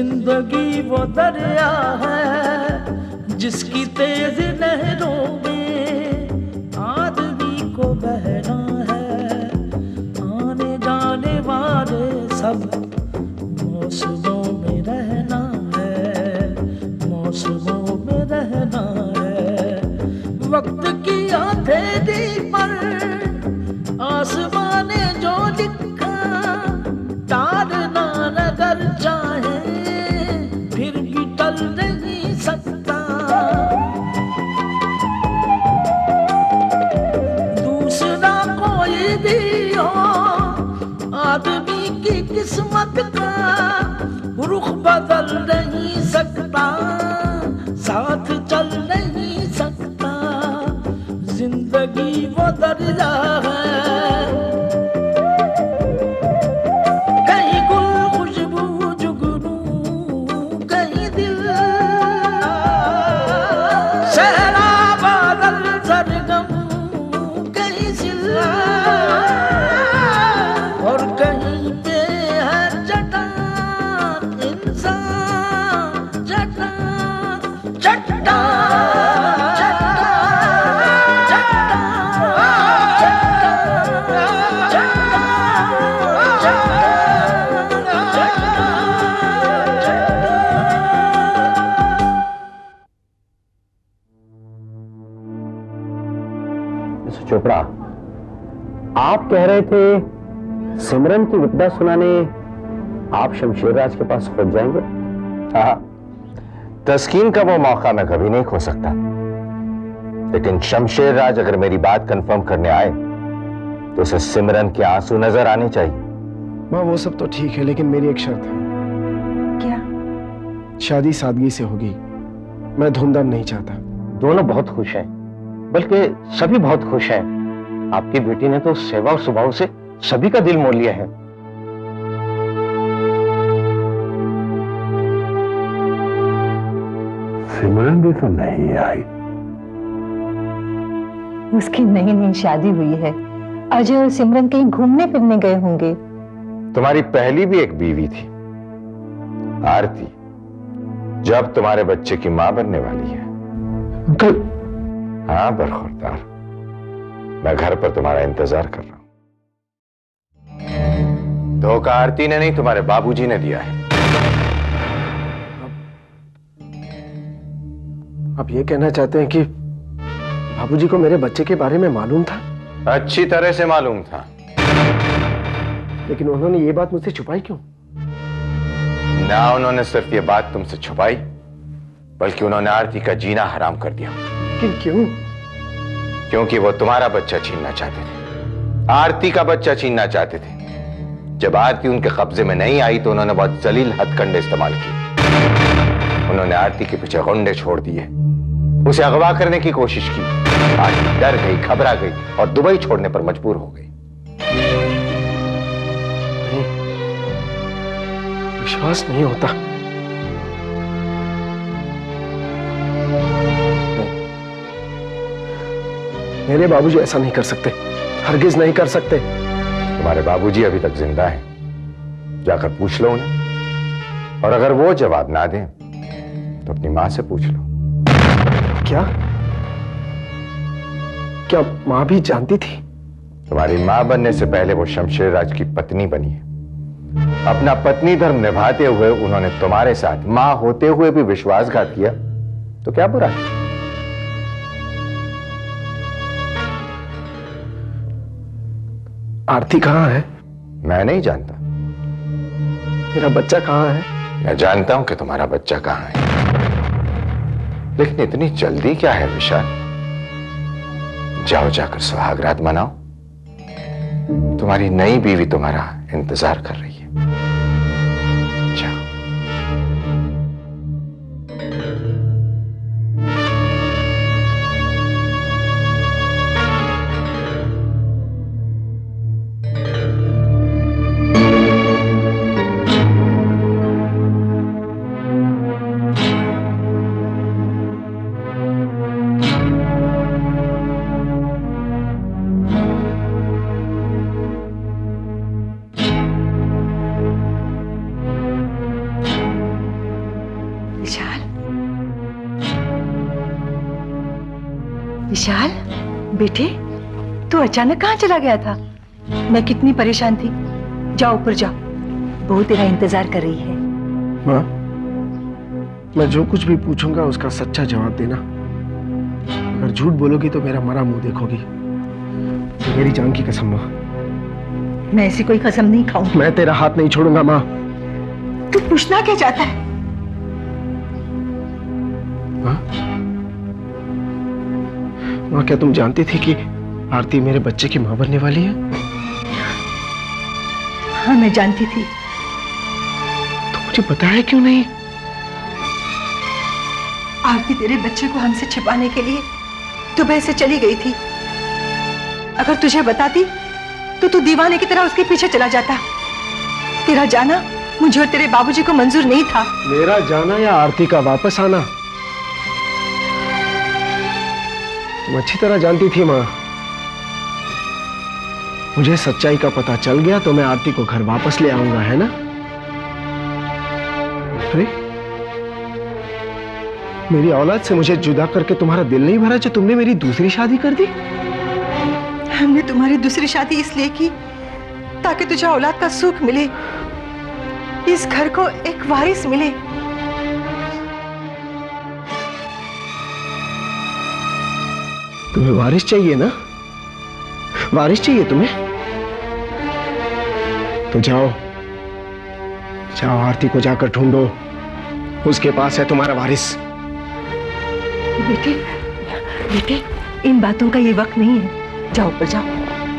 जिंदगी वो दरिया है जिसकी तेज लहरों में आदमी को बहना है। आने जाने वाले सब मौसमों में रहना है, मौसमों में रहना है। वक्त की अंधेरी पर आसमान ने जो लिखा टालना नगर चाहे फिर भी टल नहीं सकता। दूसरा कोई भी हो आदमी की किस्मत का रुख बदल नहीं सकता, साथ चल नहीं सकता। जिंदगी वो दरिया है, चोपड़ा, आप कह रहे थे सिमरन की विपदा सुनाने आप शमशेरराज के पास पहुंच जाएंगे? हाँ, तस्कीन का वो मौका मैं कभी नहीं खो सकता, लेकिन शमशेरराज अगर मेरी बात कंफर्म करने आए तो उसे सिमरन के आंसू नजर आने चाहिए। माँ वो सब तो ठीक है, लेकिन मेरी एक शर्त है। क्या? शादी सादगी से होगी, मैं धूमधाम नहीं चाहता। दोनों बहुत खुश हैं, बल्कि सभी बहुत खुश हैं। आपकी बेटी ने तो सेवा और स्वभाव से सभी का दिल मोल लिया है। सिमरन भी तो नहीं आई। उसकी नई नई शादी हुई है। अजय और सिमरन कहीं घूमने फिरने गए होंगे। तुम्हारी पहली भी एक बीवी थी आरती, जब तुम्हारे बच्चे की मां बनने वाली है। अंकल। हाँ बरखुरदार, मैं घर पर तुम्हारा इंतजार कर रहा हूं। धोखा आरती ने नहीं, तुम्हारे बाबूजी ने दिया है। आप ये कहना चाहते हैं कि बाबूजी को मेरे बच्चे के बारे में मालूम था? अच्छी तरह से मालूम था। लेकिन उन्होंने ये बात मुझसे छुपाई क्यों? ना उन्होंने सिर्फ ये बात तुमसे छुपाई, बल्कि उन्होंने आरती का जीना हराम कर दिया। लेकिन क्यों? क्योंकि वो तुम्हारा बच्चा छीनना चाहते थे, आरती का बच्चा छीनना चाहते थे। जब आरती उनके कब्जे में नहीं आई तो उन्होंने बहुत जलील हथकंडे इस्तेमाल किए। उन्होंने आरती के पीछे गुंडे छोड़ दिए, उसे अगवा करने की कोशिश की। आरती डर गई, घबरा गई और दुबई छोड़ने पर मजबूर हो गई। नहीं, विश्वास नहीं होता। मेरे बाबूजी ऐसा नहीं कर सकते, हरगिज नहीं कर सकते। तुम्हारे बाबूजी अभी तक जिंदा हैं, जाकर पूछ लो उन्हें, और अगर वो जवाब ना दें तो अपनी मां से पूछ लो। क्या? क्या मां भी जानती थी? तुम्हारी मां बनने से पहले वो शमशेरराज की पत्नी बनी है। अपना पत्नी धर्म निभाते हुए उन्होंने तुम्हारे साथ मां होते हुए भी विश्वासघात किया, तो क्या बुरा है? आरती कहाँ है? मैं नहीं जानता। मेरा बच्चा कहाँ है? मैं जानता हूं कि तुम्हारा बच्चा कहाँ है, लेकिन इतनी जल्दी क्या है विशाल? जाओ, जाकर सुहागरात मनाओ। तुम्हारी नई बीवी तुम्हारा इंतजार कर रही है। जाओ। विशाल, बेटे, तू अचानक कहाँ चला गया था? मैं कितनी परेशान थी। जाओ ऊपर जाओ, बहू तेरा इंतजार कर रही है। माँ, मैं जो कुछ भी पूछूंगा उसका सच्चा जवाब देना। अगर झूठ बोलोगी तो मेरा मरा मुंह देखोगी। तो मेरी जान की कसम माँ। मैं ऐसी कोई कसम नहीं खाऊंगी। मैं तेरा हाथ नहीं छोड़ूंगा माँ। तू पूछना क्या चाहता है? माँ, माँ, क्या तुम जानती थी कि आरती मेरे बच्चे की माँ बनने वाली है? हाँ, मैं जानती थी। तो मुझे बताया क्यों नहीं? आरती तेरे बच्चे को हमसे छिपाने के लिए दुबई से चली गई थी। अगर तुझे बताती तो तू दीवाने की तरह उसके पीछे चला जाता। तेरा जाना मुझे और तेरे बाबूजी को मंजूर नहीं था। मेरा जाना या आरती का वापस आना? तुम अच्छी तरह जानती थी माँ। मुझे सच्चाई का पता चल गया तो मैं आरती को घर वापस ले आऊंगा, है ना? अरे, मेरी औलाद से मुझे जुदा करके तुम्हारा दिल नहीं भरा जो तुमने मेरी दूसरी शादी कर दी? हमने तुम्हारी दूसरी शादी इसलिए की ताकि तुझे औलाद का सुख मिले, इस घर को एक वारिस मिले। तुम्हें वारिस चाहिए ना? वारिस चाहिए तुम्हें? तो जाओ, जाओ आरती को जाकर ढूंढो। उसके पास है तुम्हारा वारिस। बेटे, बेटे, इन बातों का ये वक्त नहीं है। जाओ ऊपर जाओ,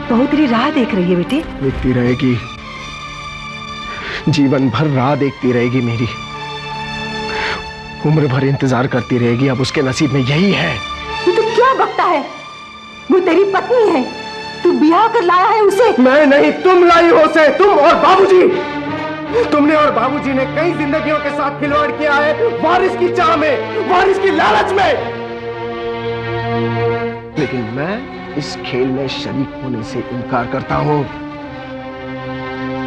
बहू तेरी राह देख रही है। बेटे, देखती रहेगी, जीवन भर राह देखती रहेगी मेरी। उम्र भर इंतजार करती रहेगी। अब उसके नसीब में यही है। ये तो क्या बकता है? वो तेरी पत्नी है, तू ब्याह कर लाया है उसे। मैं नहीं, तुम लाई हो उसे, तुम और बाबूजी। तुमने और बाबूजी ने कई जिंदगियों के साथ खिलवाड़ किया है, वारिस की चाह में, वारिस की लालच में। लेकिन मैं इस खेल में शरीक होने से इनकार करता हूं।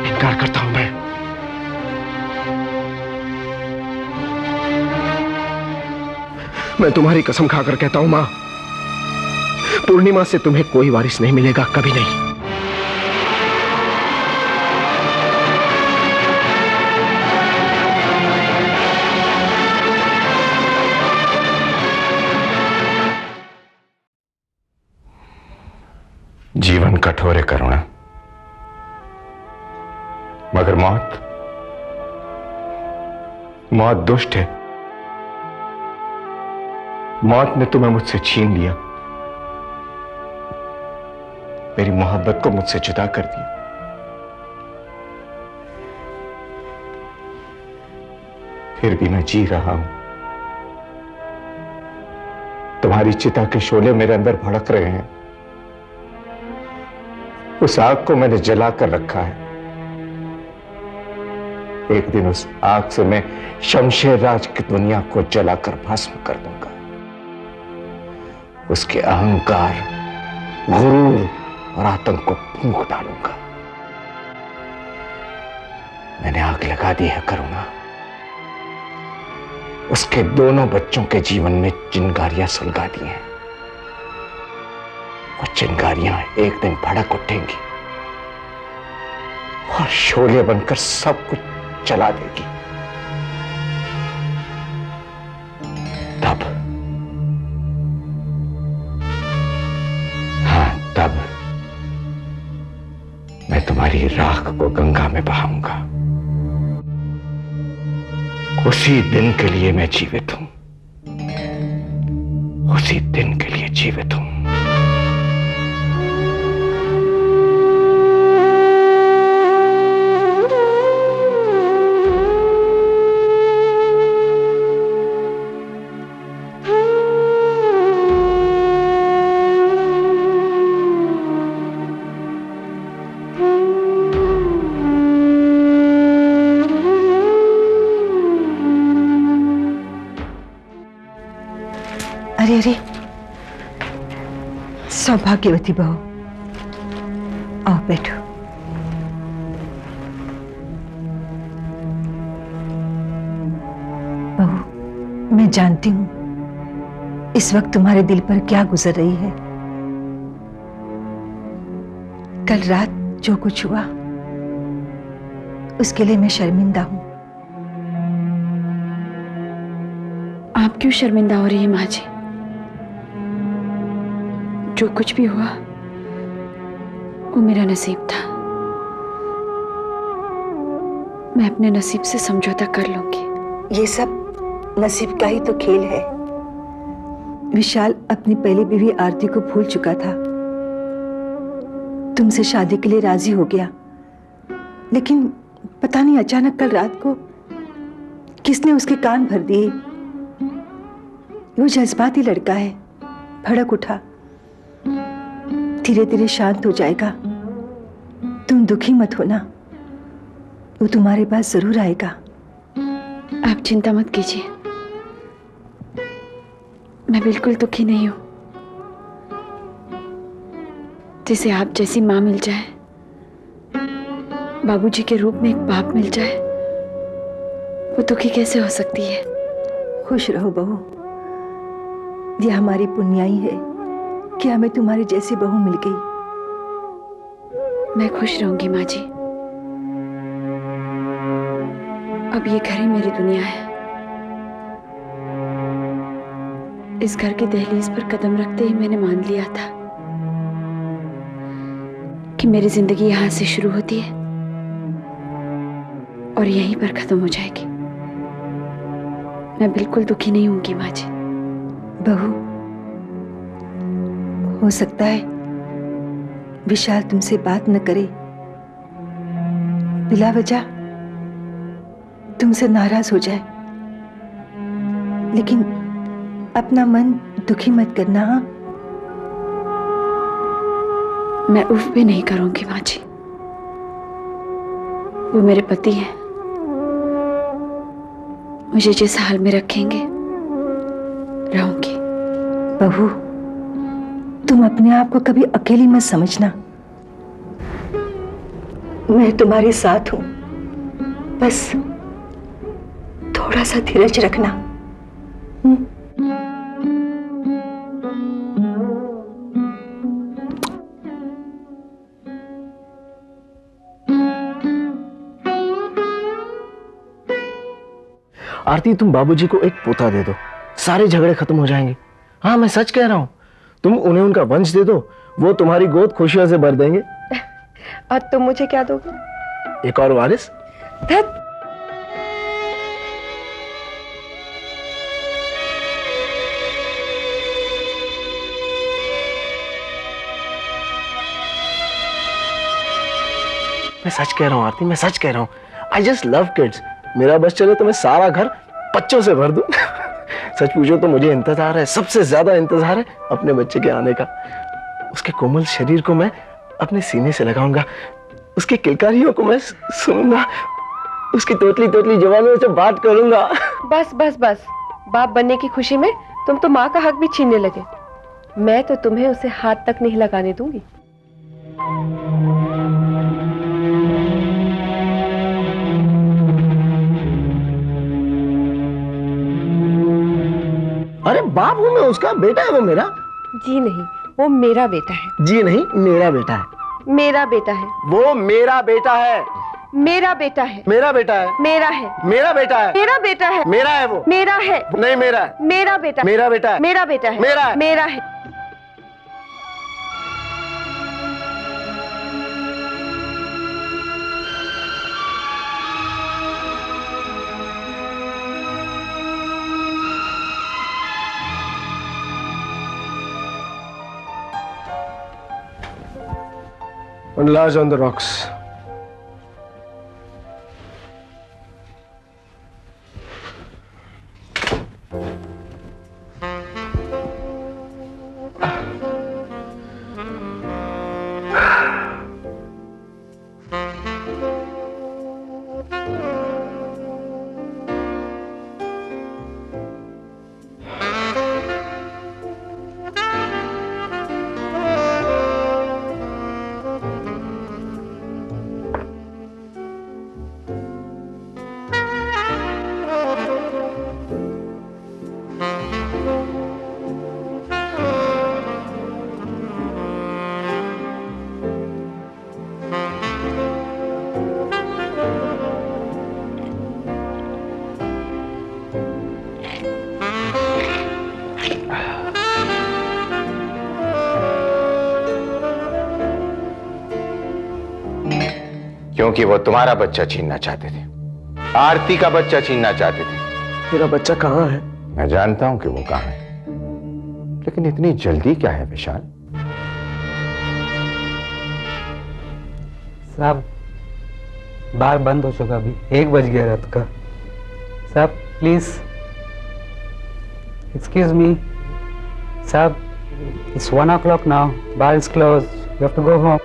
इनकार करता हूं मैं तुम्हारी कसम खाकर कहता हूं मां, पूर्णिमा से तुम्हें कोई वारिस नहीं मिलेगा, कभी नहीं। जीवन कठोर है करुणा, मगर मौत दुष्ट है। मौत ने तुम्हें मुझसे छीन लिया, मेरी मोहब्बत को मुझसे जुदा कर दिया। फिर भी मैं जी रहा हूं। तुम्हारी चिता के शोले मेरे अंदर भड़क रहे हैं। उस आग को मैंने जला कर रखा है। एक दिन उस आग से मैं शमशेर राज की दुनिया को जलाकर भस्म कर दूंगा। उसके अहंकार, गुरूर और आतंक को फूंक डालूंगा। मैंने आग लगा दी है करुणा। उसके दोनों बच्चों के जीवन में चिंगारियां सुलगा दी हैं। वो चिंगारियां एक दिन भड़क उठेंगी और शोले बनकर सब कुछ जला देगी। तब, हाँ तब मैं तुम्हारी राख को गंगा में बहाऊंगा। उसी दिन के लिए मैं जीवित हूं, उसी दिन के लिए जीवित हूं। अरे अरे, सौभाग्यवती बहू, आओ बैठो। बहू, मैं जानती हूं इस वक्त तुम्हारे दिल पर क्या गुजर रही है। कल रात जो कुछ हुआ उसके लिए मैं शर्मिंदा हूं। आप क्यों शर्मिंदा हो रही है माँ जी? जो कुछ भी हुआ वो मेरा नसीब था। मैं अपने नसीब से समझौता कर लूंगी। ये सब नसीब का ही तो खेल है। विशाल अपनी पहली बीवी आरती को भूल चुका था, तुमसे शादी के लिए राजी हो गया, लेकिन पता नहीं अचानक कल रात को किसने उसके कान भर दिए। वो जज्बाती लड़का है, भड़क उठा, धीरे धीरे शांत हो जाएगा। तुम दुखी मत होना, वो तुम्हारे पास जरूर आएगा। आप चिंता मत कीजिए, मैं बिल्कुल दुखी नहीं हूं। जिसे आप जैसी माँ मिल जाए, बाबूजी के रूप में एक बाप मिल जाए, वो दुखी कैसे हो सकती है? खुश रहो बहू, ये हमारी पुण्याई है कि हमें तुम्हारी जैसी बहू मिल गई। मैं खुश रहूंगी माँ जी। अब ये घर ही मेरी दुनिया है। इस घर की दहलीज पर कदम रखते ही मैंने मान लिया था कि मेरी जिंदगी यहां से शुरू होती है और यहीं पर खत्म हो जाएगी। मैं बिल्कुल दुखी नहीं होंगी माँ जी। बहू, हो सकता है विशाल तुमसे बात न करे, बिला वजह तुमसे नाराज हो जाए, लेकिन अपना मन दुखी मत करना। हाँ, मैं उफ भी नहीं करूंगी माँ जी। वो मेरे पति हैं, मुझे जिस हाल में रखेंगे रहूंगी। बहू, तुम अपने आप को कभी अकेली मत समझना। मैं तुम्हारे साथ हूं, बस थोड़ा सा धीरज रखना। आरती, तुम बाबूजी को एक पोता दे दो, सारे झगड़े खत्म हो जाएंगे। हाँ, मैं सच कह रहा हूँ। तुम उन्हें उनका वंश दे दो, वो तुम्हारी गोद खुशियों से भर देंगे। और तुम मुझे क्या दोगे? एक और वारिस। धत। मैं सच कह रहा हूँ आरती, मैं सच कह रहा हूँ। I just love kids. मेरा बस चले तो मैं सारा घर बच्चों से भर दूं। सच पूछो तो मुझे इंतजार है, सबसे ज्यादा इंतजार है अपने बच्चे के आने का। उसके कोमल शरीर को मैं अपने सीने से लगाऊंगा, उसकी किलकारियों को मैं सुनूंगा, उसकी तोतली तोतली जवानों से बात करूंगा। बस बस बस, बाप बनने की खुशी में तुम तो माँ का हक भी छीनने लगे। मैं तो तुम्हें उसे हाथ तक नहीं लगाने दूंगी। अरे बाप हूं मैं उसका, बेटा है वो मेरा। जी नहीं, वो मेरा बेटा है। जी नहीं, मेरा बेटा है। मेरा बेटा है। वो मेरा बेटा है। मेरा बेटा है। मेरा बेटा है। मेरा है। मेरा बेटा है। मेरा बेटा है। मेरा है वो। मेरा है। नहीं, मेरा है। मेरा बेटा। मेरा बेटा है। मेरा बेटा है। मेरा है। मेरा है। And lies on the rocks. क्योंकि वो तुम्हारा बच्चा छीनना चाहते थे, आरती का बच्चा छीनना चाहते थे। मेरा बच्चा कहाँ है? मैं जानता हूं कि वो कहां है, लेकिन इतनी जल्दी क्या है विशाल? साहब बार बंद हो चुका, अभी 1 बज गया रात का। साहब प्लीज एक्सक्यूज मी साहब, it's 1 o'clock now, bar is closed, you have to go home.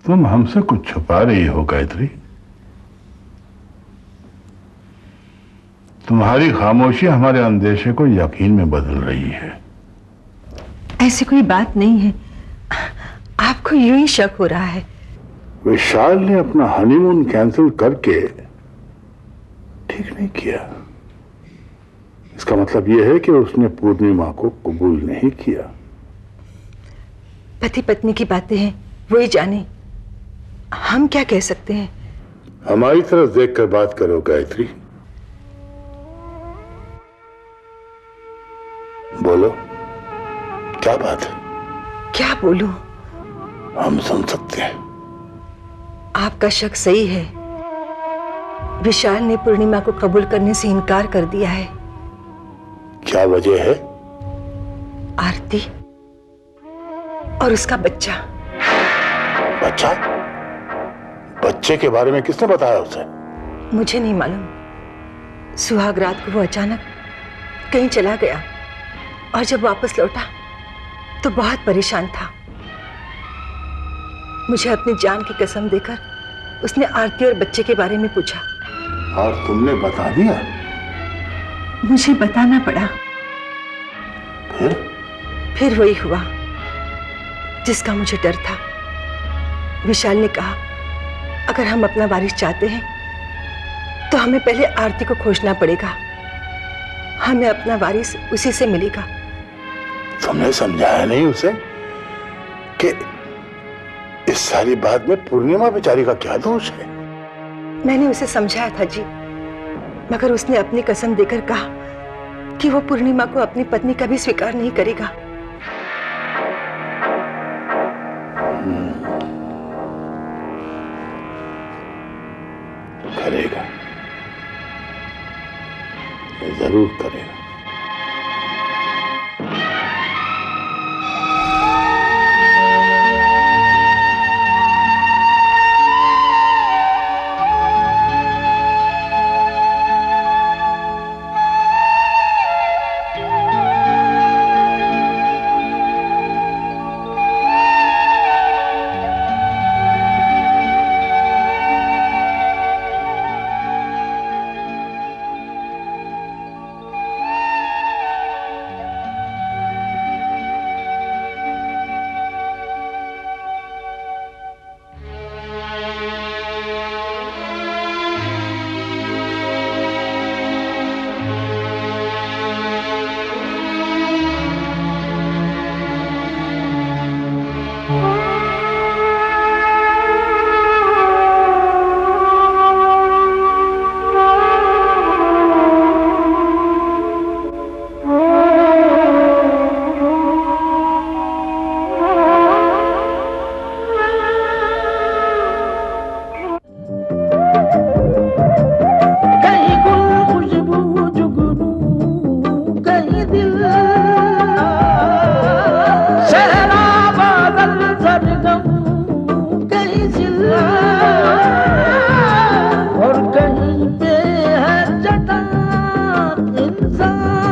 तुम हमसे कुछ छुपा रही हो गायत्री। तुम्हारी खामोशी हमारे अंदेशे को यकीन में बदल रही है। ऐसी कोई बात नहीं है, आपको यूं ही शक हो रहा है। विशाल ने अपना हनीमून कैंसिल करके ठीक नहीं किया। इसका मतलब यह है कि उसने पूर्णिमा को कबूल नहीं किया। पति पत्नी की बातें हैं, वो ही जाने, हम क्या कह सकते हैं। हमारी तरफ देखकर बात करो गायत्री। बोलो, क्या बात है? क्या बोलूं? हम सुन सकते हैं। आपका शक सही है, विशाल ने पूर्णिमा को कबूल करने से इनकार कर दिया है। क्या वजह है? आरती और उसका बच्चा। बच्चा? बच्चे के बारे में किसने बताया उसे? मुझे नहीं मालूम। सुहाग रात को वो अचानक कहीं चला गया और जब वापस लौटा तो बहुत परेशान था। मुझे अपनी जान की कसम देकर उसने आरती और बच्चे के बारे में पूछा। और तुमने बता दिया? मुझे बताना पड़ा। फिर वही हुआ जिसका मुझे डर था। विशाल ने कहा, अगर हम अपना वारिस चाहते हैं तो हमें पहले आरती को खोजना पड़ेगा, हमें अपना वारिस उसी से मिलेगा। तुमने समझाया नहीं उसे कि इस सारी बात में पूर्णिमा बेचारी का क्या दोष है? मैंने उसे समझाया था जी, मगर उसने अपनी कसम देकर कहा कि वो पूर्णिमा को अपनी पत्नी कभी स्वीकार नहीं करेगा। करेगा, जरूर करेगा। और कहीं पे है जटा इंसान।